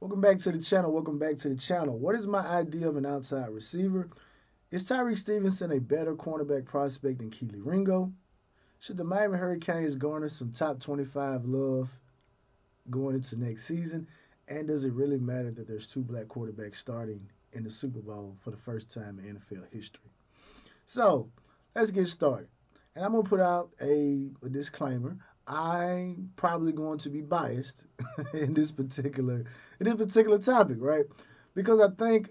Welcome back to the channel. Welcome back to the channel. What is my idea of an outside receiver? Is Tyreek Stevenson a better cornerback prospect than Keely Ringo? Should the Miami Hurricanes garner some top 25 love going into next season? And does it really matter that there's two black quarterbacks starting in the Super Bowl for the first time in NFL history? So let's get started. And I'm gonna put out a disclaimer. I'm probably going to be biased in this particular topic, right? Because I think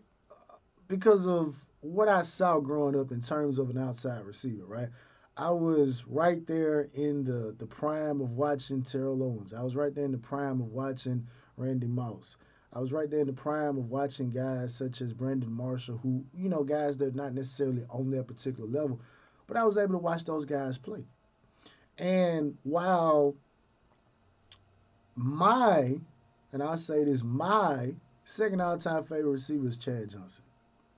because of what I saw growing up in terms of an outside receiver, right? I was right there in the prime of watching Terrell Owens. I was right there in the prime of watching Randy Moss. I was right there in the prime of watching guys such as Brandon Marshall, who, guys that are not necessarily on that particular level, but I was able to watch those guys play. And while my, and I'll say this, my second all-time favorite receiver is Chad Johnson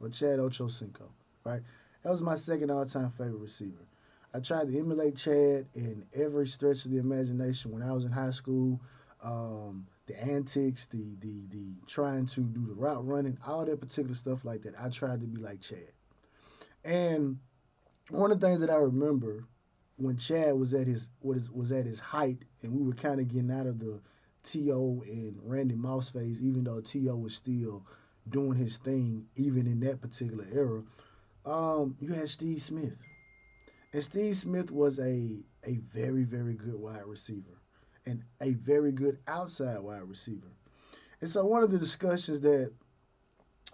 or Chad Ochocinco, right? That was my second all-time favorite receiver. I tried to emulate Chad in every stretch of the imagination when I was in high school. The antics, the trying to do the route running, all that particular stuff like that. I tried to be like Chad. And one of the things that I remember when Chad was at his height, and we were kind of getting out of the To and Randy Moss phase, even though To was still doing his thing, even in that particular era. You had Steve Smith, and Steve Smith was a very very good wide receiver, and a very good outside wide receiver. And so one of the discussions that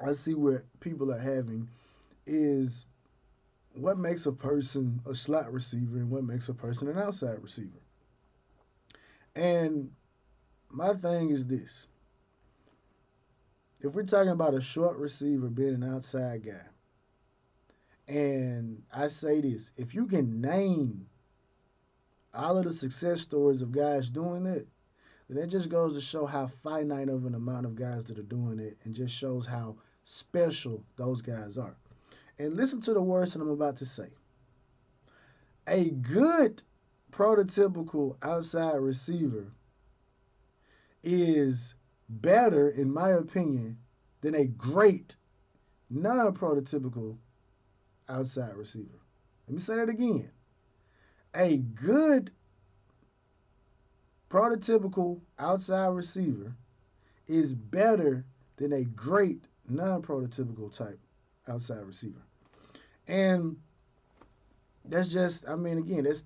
I see where people are having is what makes a person a slot receiver and what makes a person an outside receiver. And my thing is this: if we're talking about a short receiver being an outside guy, and I say this, if you can name all of the success stories of guys doing it, then that just goes to show how finite of an amount of guys that are doing it and just shows how special those guys are. And listen to the words that I'm about to say. A good prototypical outside receiver is better, in my opinion, than a great non prototypical outside receiver. Let me say that again. A good prototypical outside receiver is better than a great non prototypical type outside receiver. And that's just, I mean, again, that's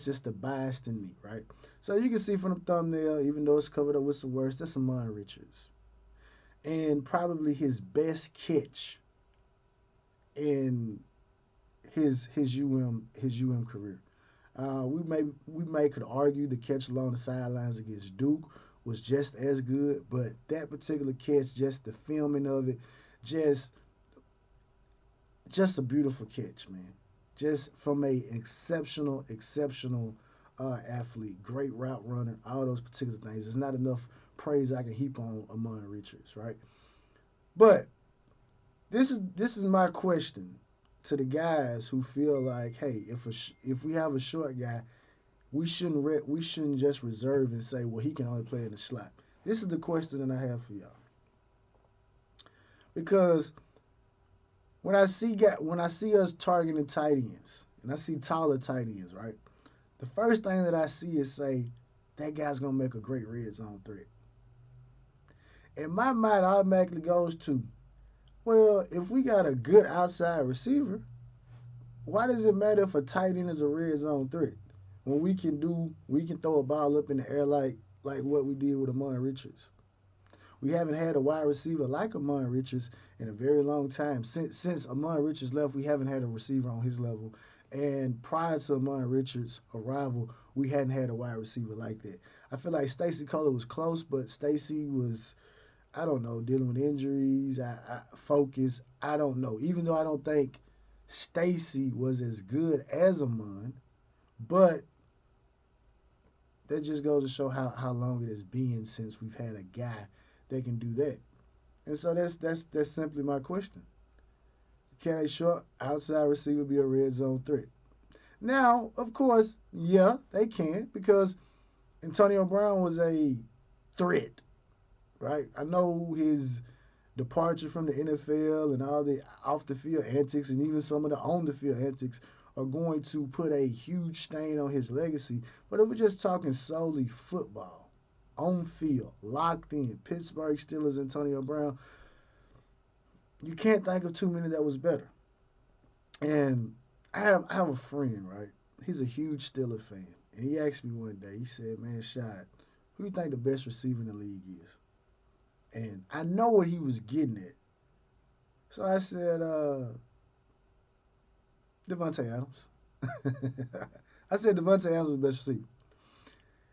just the bias in me, right? So you can see from the thumbnail, even though it's covered up with some words, that's Amon Richards, and probably his best catch in his UM career. We may could argue the catch along the sidelines against Duke was just as good, but that particular catch, just the filming of it, just just a beautiful catch, man. Just from a exceptional athlete, great route runner, all those particular things. There's not enough praise I can heap on Amon Richards, right? But this is my question to the guys who feel like, hey, if we have a short guy, we shouldn't just reserve and say, well, he can only play in the slot. This is the question that I have for y'all, because when I see us targeting tight ends and I see taller tight ends, right? The first thing that I see is say that guy's gonna make a great red zone threat. And my mind automatically goes to, well, if we got a good outside receiver, why does it matter if a tight end is a red zone threat when we can throw a ball up in the air like what we did with Amon Richards? We haven't had a wide receiver like Amon Richards in a very long time. Since Amon Richards left, we haven't had a receiver on his level. And prior to Amon Richards' arrival, we hadn't had a wide receiver like that. I feel like Stacy Color was close, but Stacy was, I don't know, dealing with injuries, focus. I don't know. Even though I don't think Stacy was as good as Amon, but that just goes to show how long it has been since we've had a guy that can do that. And so that's simply my question. Can a short outside receiver be a red zone threat? Now, of course, yeah, they can, because Antonio Brown was a threat, right? I know his departure from the NFL and all the off the field antics and even some of the on the field antics are going to put a huge stain on his legacy. But if we're just talking solely football, on field, locked in, Pittsburgh Steelers, Antonio Brown, you can't think of too many that was better. And I have a friend, right? He's a huge Steeler fan. And he asked me one day, he said, man, Shad, who do you think the best receiver in the league is? And I know what he was getting at. So I said, Devontae Adams. I said Devontae Adams was the best receiver.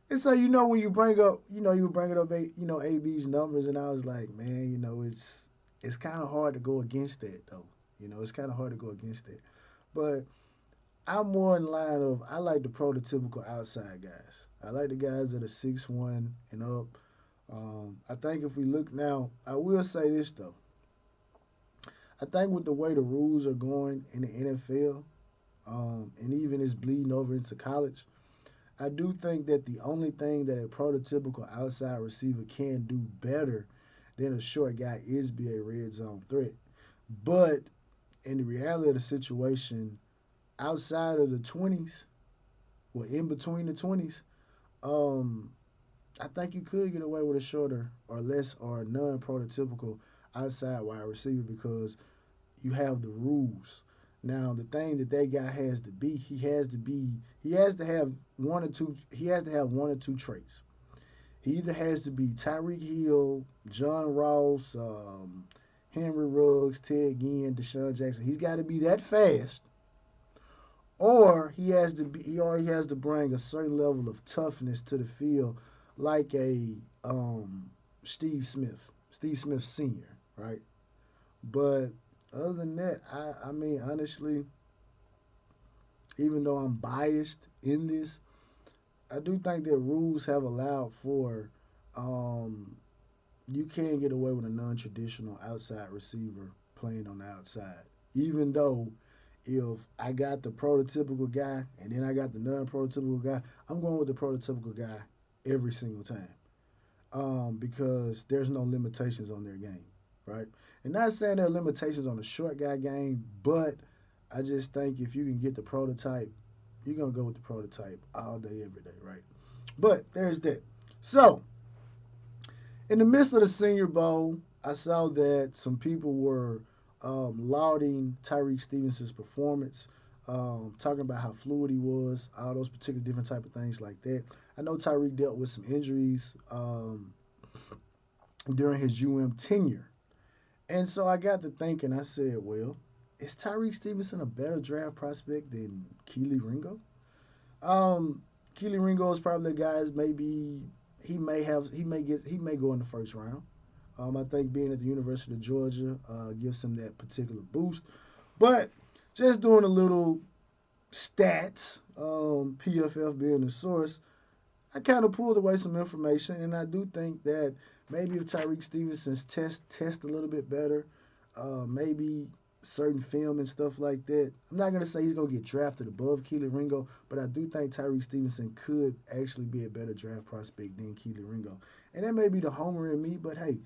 And so when you bring up, you were bringing up, AB's numbers, and I was like, man, it's kind of hard to go against that though. It's kind of hard to go against that. But I'm more in line of I like the prototypical outside guys. I like the guys that are 6'1" and up. I think if we look now, I will say this though. I think with the way the rules are going in the NFL, and even it's bleeding over into college, I do think that the only thing that a prototypical outside receiver can do better than a short guy is be a red zone threat. But in the reality of the situation, outside of the 20s, or in between the 20s, um, I think you could get away with a shorter or less or non-prototypical outside wide receiver because you have the rules. Now, the thing that guy has to be, he has to have one or two traits. He either has to be Tyreek Hill, John Ross, Henry Ruggs, Ted Ginn, Deshaun Jackson. He's got to be that fast, or he has to bring a certain level of toughness to the field, like a Steve Smith Senior, right? But other than that, I mean, honestly, even though I'm biased in this, I do think that rules have allowed for um, you can get away with a non-traditional outside receiver playing on the outside. Even though if I got the prototypical guy and then I got the non-prototypical guy, I'm going with the prototypical guy every single time because there's no limitations on their game, right? And not saying there are limitations on the short guy game, but I just think if you can get the prototype, you're gonna go with the prototype all day, every day, right? But there's that. So in the midst of the Senior Bowl, I saw that some people were lauding Tyreek Stevenson's performance, talking about how fluid he was, all those particular different type of things like that. I know Tyreek dealt with some injuries during his tenure. And so I got to thinking, I said, well, is Tyreek Stevenson a better draft prospect than Keely Ringo? Keely Ringo is probably the guys maybe he may go in the first round. I think being at the University of Georgia gives him that particular boost. But just doing a little stats, PFF being the source, I kind of pulled away some information, and I do think that maybe if Tyreek Stevenson's test a little bit better, maybe certain film and stuff like that. I'm not gonna say he's gonna get drafted above Keely Ringo, but I do think Tyreek Stevenson could actually be a better draft prospect than Keely Ringo. And that may be the homer in me, but hey,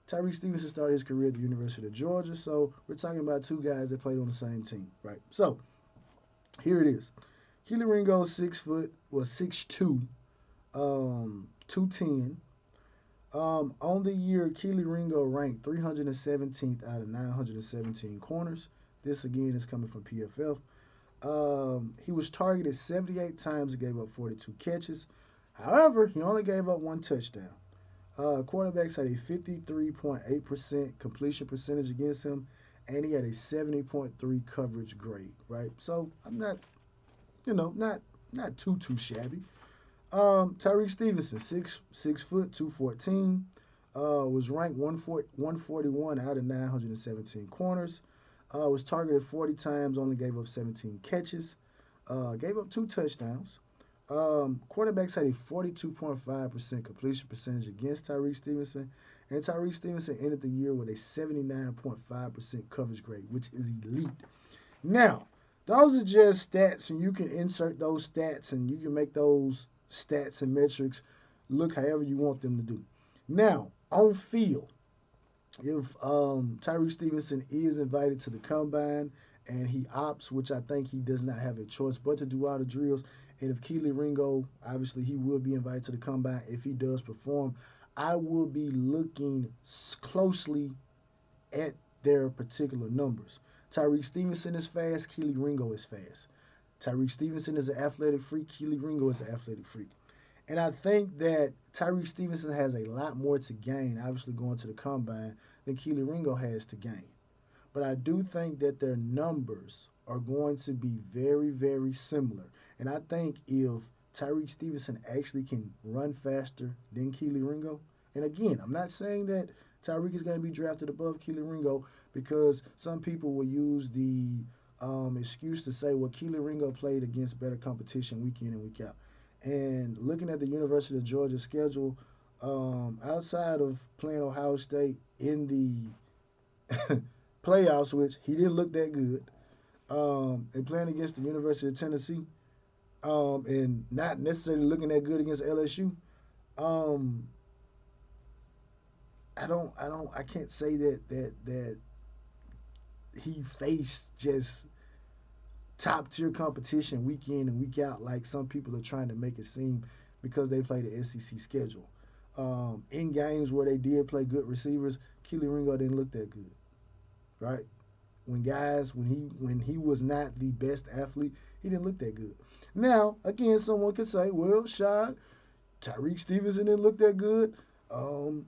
Tyreek Stevenson started his career at the University of Georgia, so we're talking about two guys that played on the same team, right? So here it is. Keely Ringo is 6', was 6'2", 210. On the year, Keely Ringo ranked 317th out of 917 corners. This again is coming from PFF. He was targeted 78 times and gave up 42 catches. However, he only gave up one touchdown. Quarterbacks had a 53.8% completion percentage against him, and he had a 70.3 coverage grade. Right, so I'm not, not too shabby. Tyreek Stevenson, 6', 214, was ranked 141 out of 917 corners. Was targeted 40 times, only gave up 17 catches. Gave up 2 touchdowns. Quarterbacks had a 42.5% completion percentage against Tyreek Stevenson, and Tyreek Stevenson ended the year with a 79.5% coverage grade, which is elite. Now, those are just stats, and you can insert those stats, and you can make those stats and metrics look however you want them to do. Now, On field, if Tyreek Stevenson is invited to the combine and he opts, which I think he does not have a choice but to do all the drills, and if Keely Ringo, obviously he will be invited to the combine if he does perform, I will be looking closely at their particular numbers. Tyreek Stevenson is fast, Keely Ringo is fast. Tyreek Stevenson is an athletic freak, Keely Ringo is an athletic freak. And I think that Tyreek Stevenson has a lot more to gain, obviously going to the combine, than Keely Ringo has to gain. But I do think that their numbers are going to be very, very similar. And I think if Tyreek Stevenson actually can run faster than Keely Ringo, and again, I'm not saying that Tyreek is going to be drafted above Keely Ringo because some people will use the excuse to say, well, Keely Ringo played against better competition week in and week out. And looking at the University of Georgia schedule, outside of playing Ohio State in the playoffs, which he didn't look that good, and playing against the University of Tennessee, and not necessarily looking that good against LSU, um, I can't say that he faced just top tier competition week in and week out like some people are trying to make it seem because they play the SEC schedule. In games where they did play good receivers, Keely Ringo didn't look that good, right? When he was not the best athlete, he didn't look that good. Now, again, someone could say, well, Shad, Tyreek Stevenson didn't look that good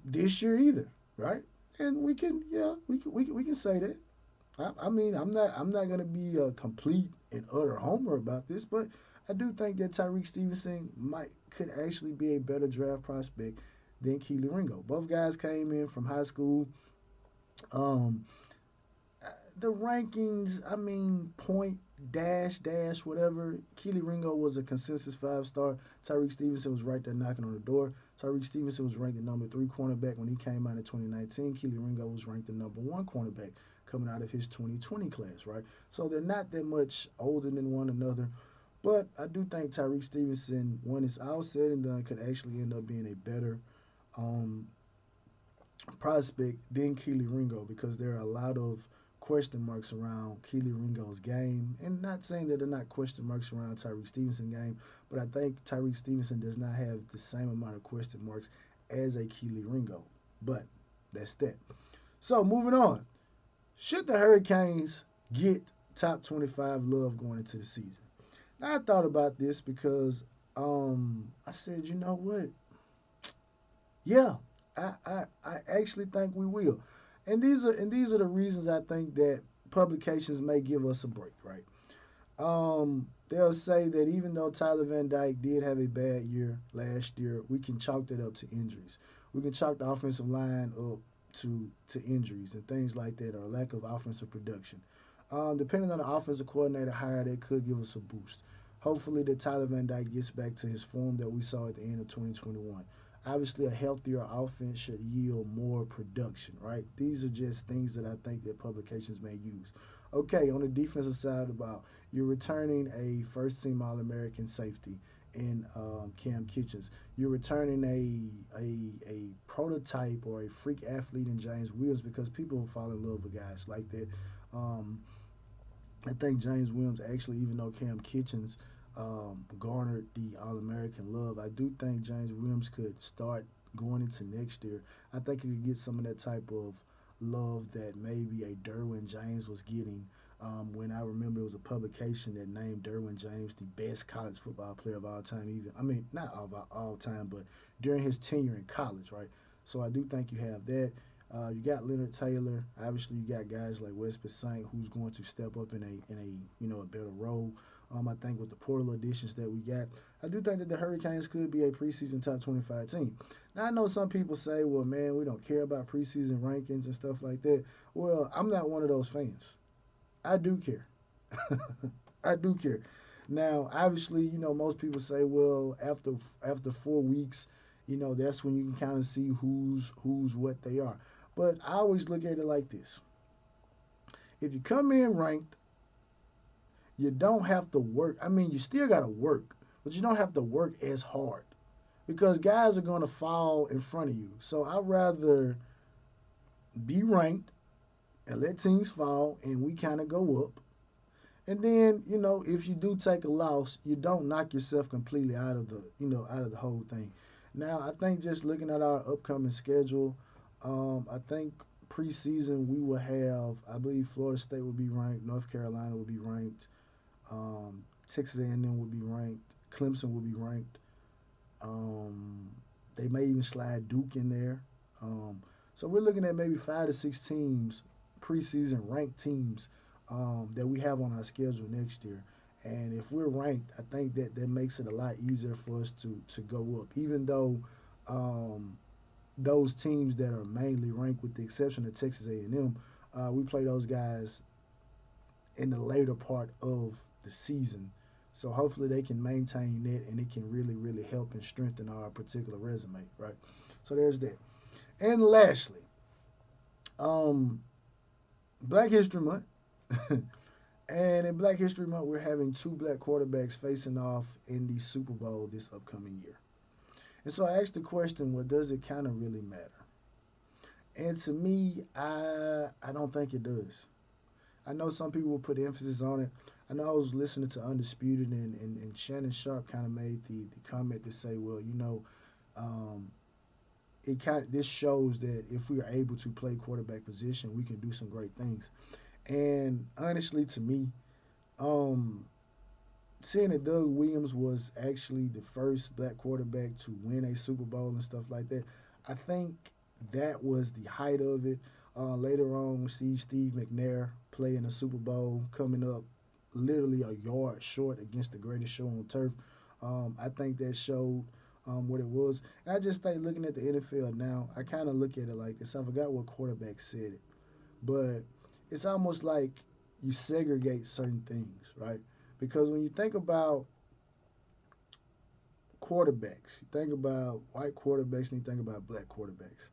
this year either, right? And we can, yeah, we can say that. I mean, I'm not gonna be a complete and utter homer about this, but I do think that Tyreek Stevenson could actually be a better draft prospect than Keely Ringo. Both guys came in from high school. Um, the rankings, I mean, point dash whatever. Keely Ringo was a consensus 5 star. Tyreek Stevenson was right there knocking on the door. Tyreek Stevenson was ranked the number 3 cornerback when he came out in 2019. Keely Ringo was ranked the number 1 cornerback coming out of his 2020 class, right? So they're not that much older than one another. But I do think Tyreek Stevenson, when it's all said and done, could actually end up being a better um, prospect than Keely Ringo because there are a lot of question marks around Keely Ringo's game. And not saying that there are not question marks around Tyreek Stevenson's game, but I think Tyreek Stevenson does not have the same amount of question marks as a Keely Ringo. But that's that. So moving on. Should the Hurricanes get top 25 love going into the season? Now I thought about this because I said, you know what? Yeah, I actually think we will. And these are the reasons I think that publications may give us a break, right? They'll say that even though Tyler Van Dyke did have a bad year last year, we can chalk that up to injuries. We can chalk the offensive line up to injuries and things like that, or lack of offensive production. Depending on the offensive coordinator hire, that could give us a boost. Hopefully, that Tyler Van Dyke gets back to his form that we saw at the end of 2021. Obviously, a healthier offense should yield more production, right? These are just things that I think that publications may use. Okay, on the defensive side, about you're returning a first team All American safety in Cam Kitchens. You're returning a prototype or a freak athlete in James Williams because people fall in love with guys like that. Um, I think James Williams actually, even though Cam Kitchens garnered the All American love, I do think James Williams could start going into next year. I think he could get some of that type of love that maybe a Derwin James was getting. When I remember it was a publication that named Derwin James the best college football player of all time. Even I mean not all time, but during his tenure in college, right? So I do think you have that. You got Leonard Taylor. Obviously, you got guys like Wes Saint who's going to step up in a better role. I think with the portal additions that we got, I do think that the Hurricanes could be a preseason top 25 team. Now I know some people say, "Well, man, we don't care about preseason rankings and stuff like that." Well, I'm not one of those fans. I do care. I do care. Now, obviously, most people say, "Well, after 4 weeks, that's when you can kind of see who's what they are." But I always look at it like this: if you come in ranked, you don't have to work. I mean, you still got to work, but you don't have to work as hard. because guys are going to fall in front of you. So I'd rather be ranked and let teams fall and we kind of go up. And then, if you do take a loss, you don't knock yourself completely out of the whole thing. Now, I think just looking at our upcoming schedule, I think preseason we will have, I believe Florida State will be ranked, North Carolina will be ranked, Texas A&M will be ranked, Clemson will be ranked. Um, they may even slide Duke in there. So we're looking at maybe 5 to 6 teams, preseason ranked teams that we have on our schedule next year. And if we're ranked, I think that makes it a lot easier for us to go up. Even though um, those teams that are mainly ranked, with the exception of Texas A&M, we play those guys in the later part of the season. So hopefully they can maintain that and it can really, really help and strengthen our particular resume, right? So there's that. And lastly, um, Black History Month. And in Black History Month, we're having two black quarterbacks facing off in the Super Bowl this upcoming year. And so I asked the question, well, does it kind of really matter? And to me, I don't think it does. I know some people will put emphasis on it. I know I was listening to Undisputed, and Shannon Sharp kind of made the comment to say, well, um, this shows that if we are able to play quarterback position, we can do some great things. And honestly, to me, um, seeing that Doug Williams was actually the first black quarterback to win a Super Bowl and stuff like that, I think that was the height of it. Later on, we see Steve McNair play in the Super Bowl, coming up literally a yard short against the greatest show on turf. I think that showed what it was. And I just think looking at the NFL now, I kind of look at it like this. I forgot what quarterback said it, but it's almost like you segregate certain things, right? Because when you think about quarterbacks, you think about white quarterbacks and you think about black quarterbacks.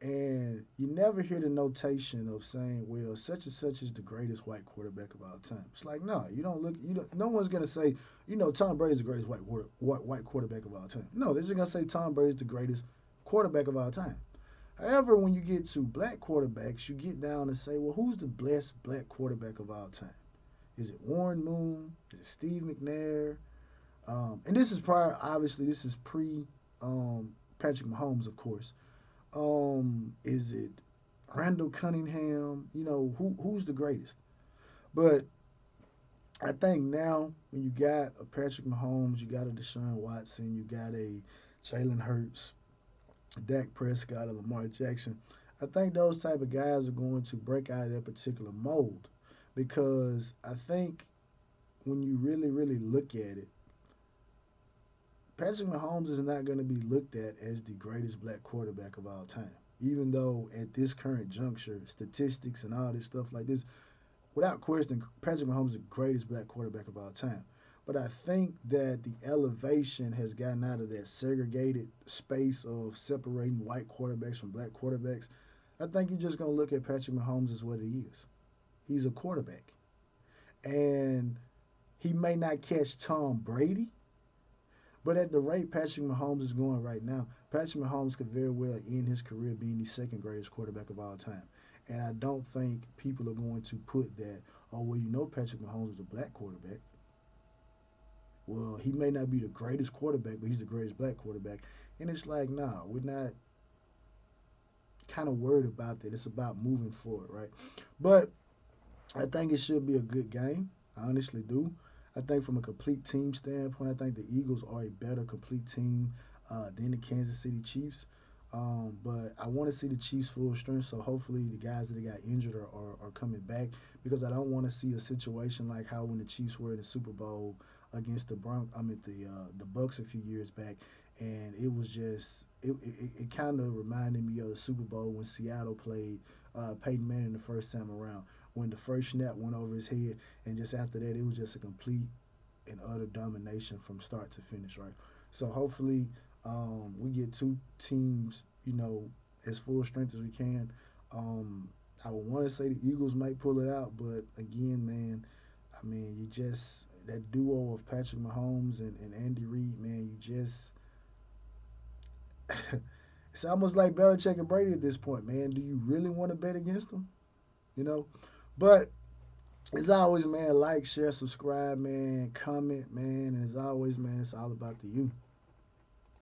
And you never hear the notation of saying, well, such and such is the greatest white quarterback of all time. It's like, no, you don't look, no one's going to say, Tom Brady's the greatest white quarterback of all time. No, they're just going to say Tom Brady's the greatest quarterback of all time. However, when you get to black quarterbacks, you get down and say, well, who's the best black quarterback of all time? Is it Warren Moon? Is it Steve McNair? And this is prior, obviously, this is pre Patrick Mahomes, of course. Is it Randall Cunningham? Who's the greatest? But I think now when you got a Patrick Mahomes, you got a Deshaun Watson, you got a Jalen Hurts, Dak Prescott, or Lamar Jackson, I think those type of guys are going to break out of that particular mold because I think when you really, really look at it, Patrick Mahomes is not going to be looked at as the greatest black quarterback of all time. Even though at this current juncture, statistics and all this stuff like this, without question, Patrick Mahomes is the greatest black quarterback of all time. But I think that the elevation has gotten out of that segregated space of separating white quarterbacks from black quarterbacks. I think you're just going to look at Patrick Mahomes as what he is. He's a quarterback. And he may not catch Tom Brady, but at the rate Patrick Mahomes is going right now, Patrick Mahomes could very well end his career being the second greatest quarterback of all time. And I don't think people are going to put that, oh, well, Patrick Mahomes was a black quarterback. Well, he may not be the greatest quarterback, but he's the greatest black quarterback. And it's like, nah, we're not kind of worried about that. It's about moving forward, right? But I think it should be a good game. I honestly do. I think from a complete team standpoint, I think the Eagles are a better complete team than the Kansas City Chiefs. But I want to see the Chiefs full strength, so hopefully the guys that got injured are coming back because I don't want to see a situation like how when the Chiefs were in the Super Bowl against the Bucks a few years back, and it was just it kind of reminded me of the Super Bowl when Seattle played Peyton Manning the first time around when the first snap went over his head, and just after that it was just a complete and utter domination from start to finish, right? So hopefully we get two teams, as full strength as we can. I would want to say the Eagles might pull it out, but again, man, I mean, you just that duo of Patrick Mahomes and Andy Reid, man, you just It's almost like Belichick and Brady at this point, man. Do you really want to bet against them? You know? But as always, man, like, share, subscribe, man, comment, man. And as always, man, it's all about the you.